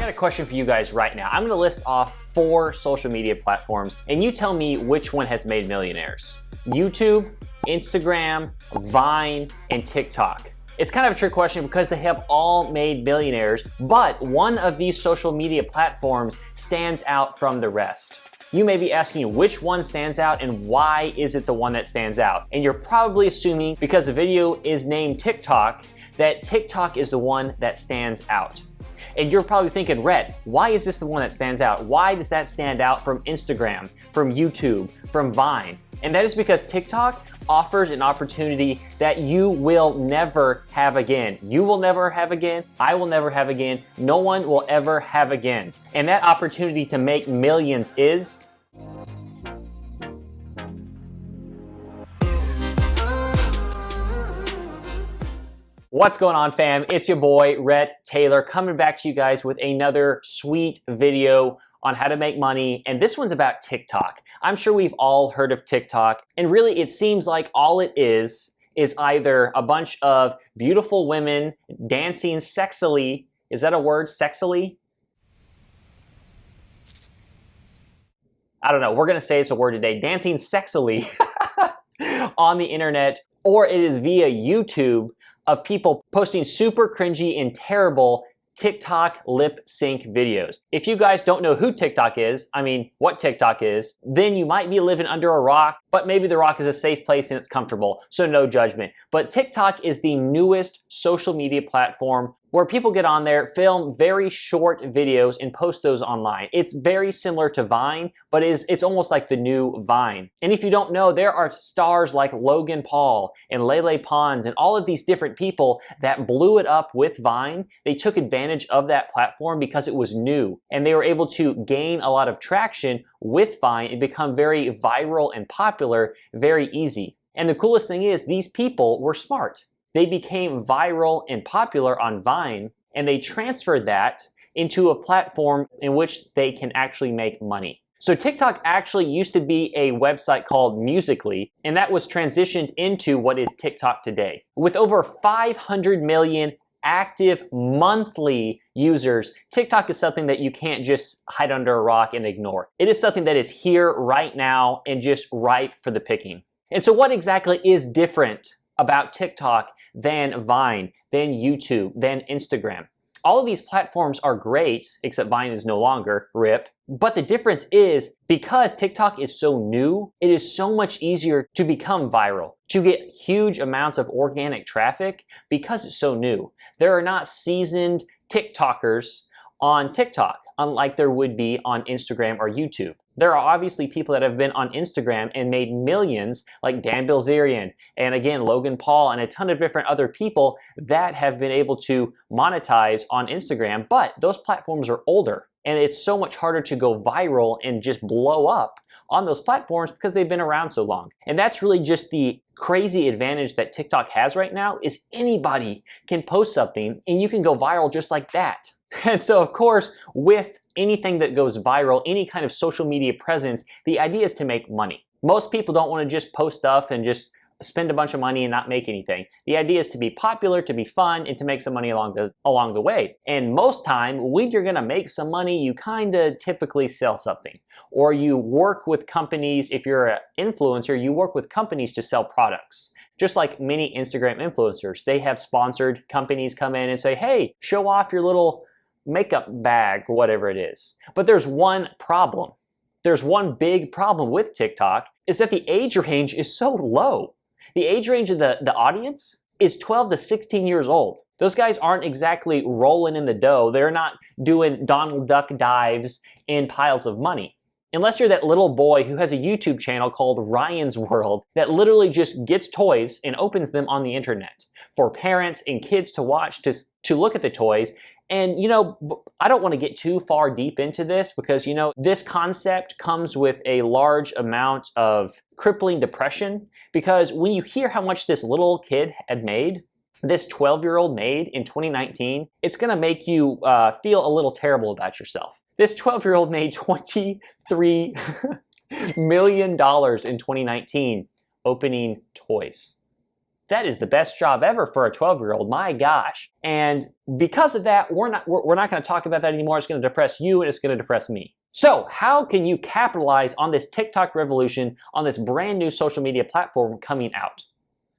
got a question for you guys right now. I'm gonna list off 4 social media platforms and you tell me which one has made millionaires. YouTube, Instagram, Vine, and TikTok. It's kind of a trick question because they have all made millionaires, but one of these social media platforms stands out from the rest. You may be asking which one stands out and why is it the one that stands out? And you're probably assuming because the video is named TikTok, that TikTok is the one that stands out. And you're probably thinking, Rhett, why is this the one that stands out? Why does that stand out from Instagram, from YouTube, from Vine? And that is because TikTok offers an opportunity that you will never have again. You will never have again. I will never have again. No one will ever have again. And that opportunity to make millions is... What's going on, fam? It's your boy, Rhett Taylor, coming back to you guys with another sweet video on how to make money, and this one's about TikTok. I'm sure we've all heard of TikTok, and really it seems like all it is either a bunch of beautiful women dancing sexily. Is that a word, sexily? I don't know, we're gonna say it's a word today, dancing sexily on the internet, or it is via YouTube of people posting super cringy and terrible TikTok lip sync videos. If you guys don't know who TikTok is, I mean, what TikTok is, then you might be living under a rock, but maybe the rock is a safe place and it's comfortable, so no judgment. But TikTok is the newest social media platform where people get on there, film very short videos and post those online. It's very similar to Vine, but it's almost like the new Vine. And if you don't know, there are stars like Logan Paul and Lele Pons and all of these different people that blew it up with Vine. They took advantage of that platform because it was new and they were able to gain a lot of traction with Vine and become very viral and popular very easy. And the coolest thing is these people were smart. They became viral and popular on Vine, and they transferred that into a platform in which they can actually make money. So TikTok actually used to be a website called Musical.ly, and that was transitioned into what is TikTok today. With over 500 million active monthly users, TikTok is something that you can't just hide under a rock and ignore. It is something that is here right now and just ripe for the picking. And so what exactly is different about TikTok than Vine, than YouTube, than Instagram? All of these platforms are great, except Vine is no longer, RIP. But the difference is because TikTok is so new, it is so much easier to become viral, to get huge amounts of organic traffic because it's so new. There are not seasoned TikTokers on TikTok, unlike there would be on Instagram or YouTube. There are obviously people that have been on Instagram and made millions, like Dan Bilzerian, and again, Logan Paul, and a ton of different other people that have been able to monetize on Instagram, but those platforms are older, and it's so much harder to go viral and just blow up on those platforms because they've been around so long. And that's really just the crazy advantage that TikTok has right now, is anybody can post something and you can go viral just like that. And so, of course, with anything that goes viral, any kind of social media presence, the idea is to make money. Most people don't want to just post stuff and just spend a bunch of money and not make anything. The idea is to be popular, to be fun, and to make some money along the way. And most time, when you're gonna make some money, you kinda typically sell something. Or you work with companies. If you're an influencer, you work with companies to sell products. Just like many Instagram influencers, they have sponsored companies come in and say, hey, show off your little makeup bag, whatever it is. But there's one problem. There's one big problem with TikTok, is that the age range is so low. The age range of the audience is 12 to 16 years old. Those guys aren't exactly rolling in the dough. They're not doing Donald Duck dives in piles of money. Unless you're that little boy who has a YouTube channel called Ryan's World that literally just gets toys and opens them on the internet for parents and kids to watch, to look at the toys. And, you know, I don't want to get too far deep into this because, you know, this concept comes with a large amount of crippling depression, because when you hear how much this little kid had made, this 12-year-old made in 2019, it's going to make you feel a little terrible about yourself. This 12-year-old made $23 million in 2019 opening toys. That is the best job ever for a 12-year-old, my gosh. And because of that, we're not going to talk about that anymore. It's going to depress you and it's going to depress me. So how can you capitalize on this TikTok revolution, on this brand new social media platform coming out?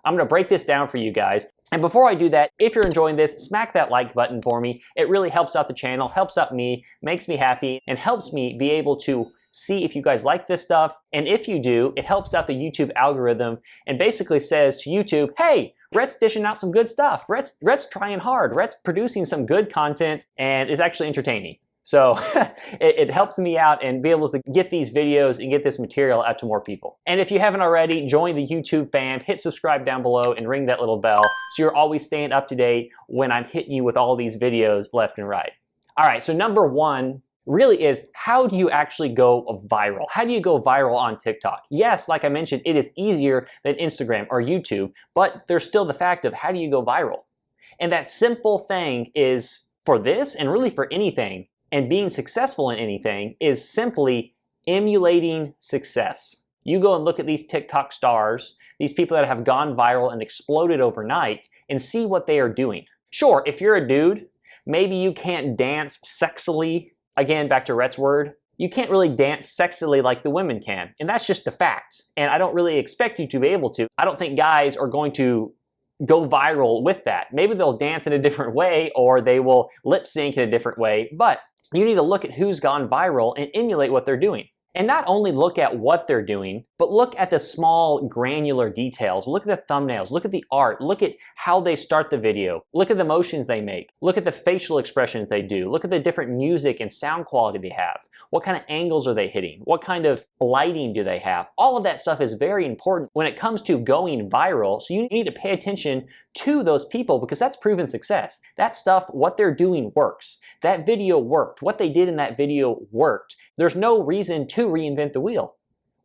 I'm going to break this down for you guys. And before I do that, if you're enjoying this, smack that like button for me. It really helps out the channel, helps out me, makes me happy, and helps me be able to see if you guys like this stuff. And if you do, it helps out the YouTube algorithm and basically says to YouTube, hey, Rhett's dishing out some good stuff. Rhett's trying hard. Rhett's producing some good content and it's actually entertaining. So it helps me out and be able to get these videos and get this material out to more people. And if you haven't already, join the YouTube fam, hit subscribe down below and ring that little bell so you're always staying up to date when I'm hitting you with all these videos left and right. All right, so number one really is, how do you actually go viral? How do you go viral on TikTok? Yes, like I mentioned, it is easier than Instagram or YouTube, but there's still the fact of how do you go viral? And that simple thing is, for this and really for anything, and being successful in anything, is simply emulating success. You go and look at these TikTok stars, these people that have gone viral and exploded overnight, and see what they are doing. Sure, if you're a dude, maybe you can't dance sexily. Again, back to Rhett's word, you can't really dance sexily like the women can. And that's just a fact. And I don't really expect you to be able to. I don't think guys are going to go viral with that. Maybe they'll dance in a different way or they will lip sync in a different way, but you need to look at who's gone viral and emulate what they're doing. And not only look at what they're doing, but look at the small granular details. Look at the thumbnails, look at the art, look at how they start the video, look at the motions they make, look at the facial expressions they do, look at the different music and sound quality they have. What kind of angles are they hitting? What kind of lighting do they have? All of that stuff is very important when it comes to going viral. So you need to pay attention to those people because that's proven success. That stuff, what they're doing works. That video worked. What they did in that video worked. There's no reason to reinvent the wheel.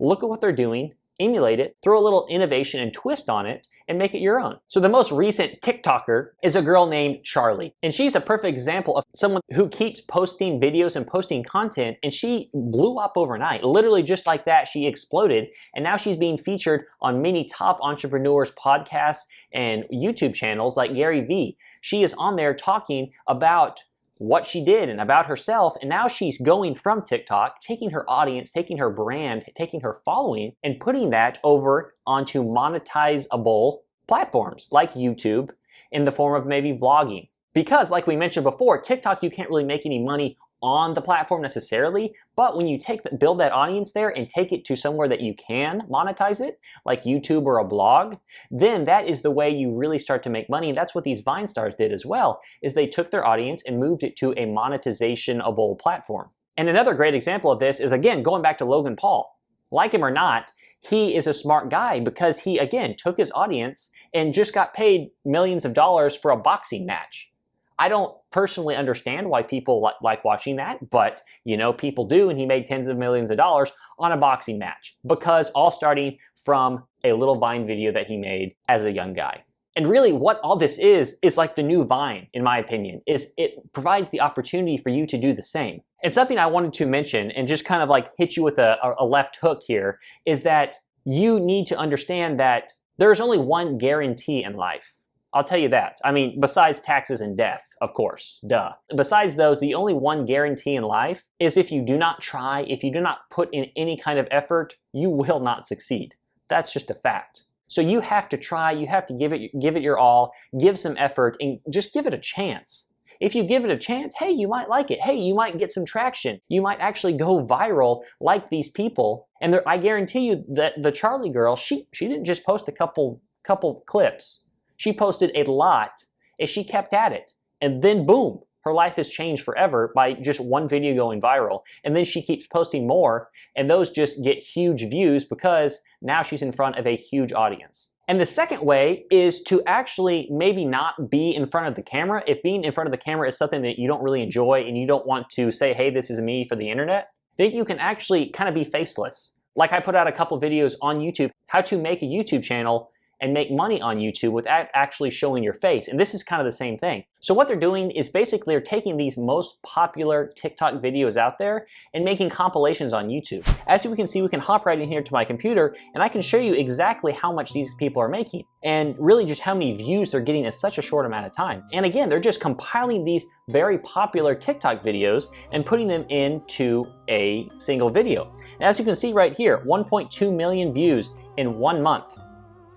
Look at what they're doing, emulate it, throw a little innovation and twist on it, and make it your own. So the most recent TikToker is a girl named Charlie. And she's a perfect example of someone who keeps posting videos and posting content, and she blew up overnight. Literally just like that, she exploded. And now she's being featured on many top entrepreneurs' podcasts and YouTube channels like Gary Vee. She is on there talking about what she did and about herself, and now she's going from TikTok, taking her audience, taking her brand, taking her following, and putting that over onto monetizable platforms like YouTube in the form of maybe vlogging. Because like we mentioned before, TikTok, you can't really make any money on the platform necessarily, but when you build that audience there and take it to somewhere that you can monetize it, like YouTube or a blog, then that is the way you really start to make money. And that's what these Vine stars did as well, is they took their audience and moved it to a monetization-able platform. And another great example of this is, again, going back to Logan Paul. Like him or not, he is a smart guy because he, again, took his audience and just got paid millions of dollars for a boxing match. I don't personally understand why people like watching that, but you know, people do, and he made tens of millions of dollars on a boxing match because all starting from a little Vine video that he made as a young guy. And really what all this is like the new Vine, in my opinion, is it provides the opportunity for you to do the same. And something I wanted to mention and just kind of like hit you with a left hook here is that you need to understand that there's only one guarantee in life. I'll tell you that. I mean, besides taxes and death, of course, duh. Besides those, the only one guarantee in life is if you do not try, if you do not put in any kind of effort, you will not succeed. That's just a fact. So you have to try, you have to give it your all, give some effort, and just give it a chance. If you give it a chance, hey, you might like it. Hey, you might get some traction. You might actually go viral like these people. And I guarantee you that the Charlie girl, she didn't just post a couple clips. She posted a lot and she kept at it. And then boom, her life has changed forever by just one video going viral. And then she keeps posting more, and those just get huge views because now she's in front of a huge audience. And the second way is to actually maybe not be in front of the camera. If being in front of the camera is something that you don't really enjoy and you don't want to say, hey, this is me for the internet, then you can actually kind of be faceless. Like I put out a couple videos on YouTube, how to make a YouTube channel and make money on YouTube without actually showing your face. And this is kind of the same thing. So what they're doing is basically they're taking these most popular TikTok videos out there and making compilations on YouTube. As we can see, we can hop right in here to my computer and I can show you exactly how much these people are making and really just how many views they're getting in such a short amount of time. And again, they're just compiling these very popular TikTok videos and putting them into a single video. And as you can see right here, 1.2 million views in 1 month,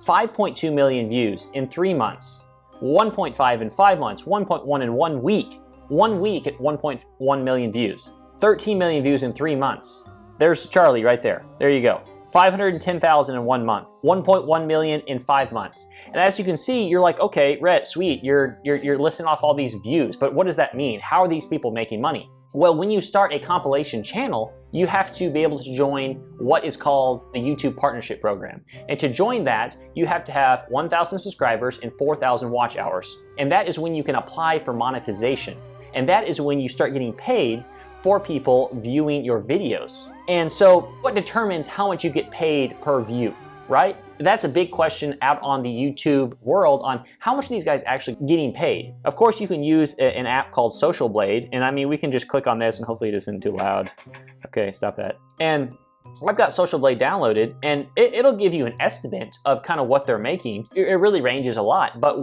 5.2 million views in 3 months, 1.5 in 5 months, 1.1 in 1 week. 1 week at 1.1 million views. 13 million views in 3 months. There's Charlie right there. There you go. 510,000 in 1 month. 1.1 million in 5 months. And as you can see, you're like, okay, Rhett, sweet, you're listing off all these views, but what does that mean? How are these people making money? Well, when you start a compilation channel, you have to be able to join what is called the YouTube Partnership Program. And to join that, you have to have 1,000 subscribers and 4,000 watch hours. And that is when you can apply for monetization. And that is when you start getting paid for people viewing your videos. And so what determines how much you get paid per view, right? That's a big question out on the YouTube world on how much are these guys actually getting paid. Of course, you can use an app called Social Blade, and I mean, we can just click on this and hopefully it isn't too loud. Okay, stop that. And I've got Social Blade downloaded, and it'll give you an estimate of kind of what they're making. It really ranges a lot, but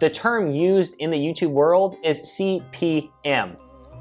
the term used in the YouTube world is CPM.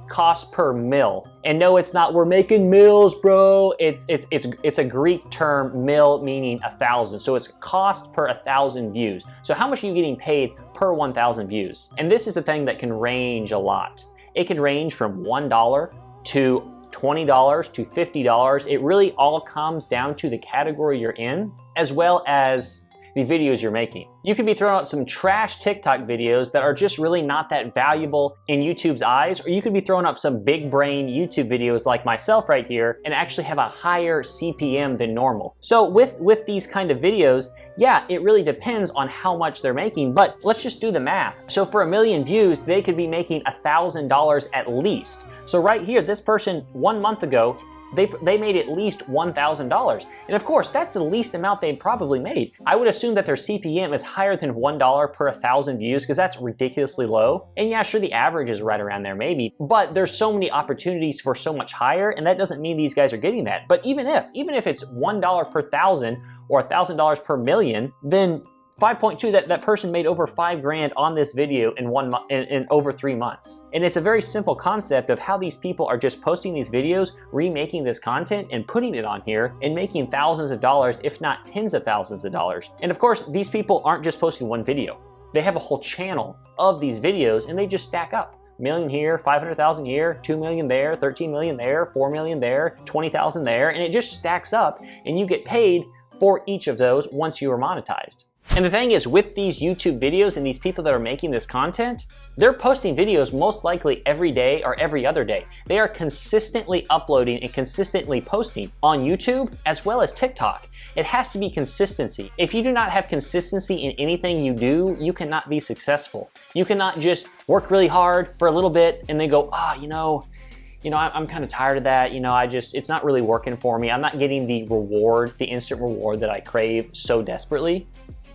Cost per mil. And no, it's not, we're making mils, bro. It's a Greek term, mil meaning 1,000. So it's cost per 1,000 views. So how much are you getting paid per 1,000 views? And this is the thing that can range a lot. It can range from $1 to $20 to $50. It really all comes down to the category you're in, as well as the videos you're making. You could be throwing out some trash TikTok videos that are just really not that valuable in YouTube's eyes, or you could be throwing up some big brain YouTube videos like myself right here and actually have a higher CPM than normal. So with these kind of videos, yeah, it really depends on how much they're making, but let's just do the math. So for 1 million views, they could be making $1,000 at least. So right here, this person 1 month ago, they made at least $1,000. And of course, that's the least amount they'd probably made. I would assume that their CPM is higher than $1 per 1,000 views because that's ridiculously low. And yeah, sure, the average is right around there maybe, but there's so many opportunities for so much higher, and that doesn't mean these guys are getting that. But even if it's $1 per 1,000 or $1,000 per million, then 5.2, that person made over $5 grand on this video in over 3 months. And it's a very simple concept of how these people are just posting these videos, remaking this content and putting it on here and making thousands of dollars, if not tens of thousands of dollars. And of course, these people aren't just posting one video. They have a whole channel of these videos and they just stack up. Million here, 500,000 here, 2 million there, 13 million there, 4 million there, 20,000 there, and it just stacks up and you get paid for each of those once you are monetized. And the thing is, with these YouTube videos and these people that are making this content, they're posting videos most likely every day or every other day. They are consistently uploading and consistently posting on YouTube as well as TikTok. It has to be consistency. If you do not have consistency in anything you do, you cannot be successful. You cannot just work really hard for a little bit and then go, I'm kind of tired of that. It's not really working for me. I'm not getting the reward, the instant reward that I crave so desperately.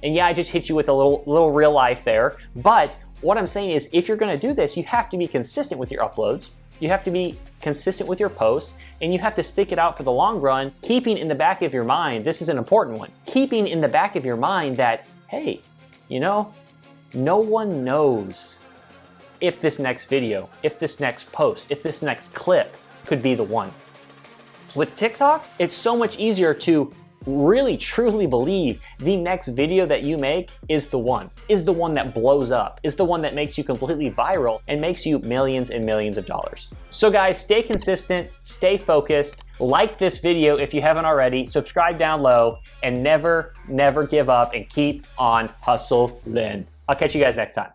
And yeah, I just hit you with a little real life there. But what I'm saying is, if you're gonna do this, you have to be consistent with your uploads. You have to be consistent with your posts, and you have to stick it out for the long run, keeping in the back of your mind, this is an important one, keeping in the back of your mind that, hey, no one knows if this next video, if this next post, if this next clip could be the one. With TikTok, it's so much easier to really truly believe the next video that you make is the one that blows up, is the one that makes you completely viral and makes you millions and millions of dollars. So guys, stay consistent, stay focused, like this video if you haven't already, subscribe down low, and never give up and keep on hustling. I'll catch you guys next time.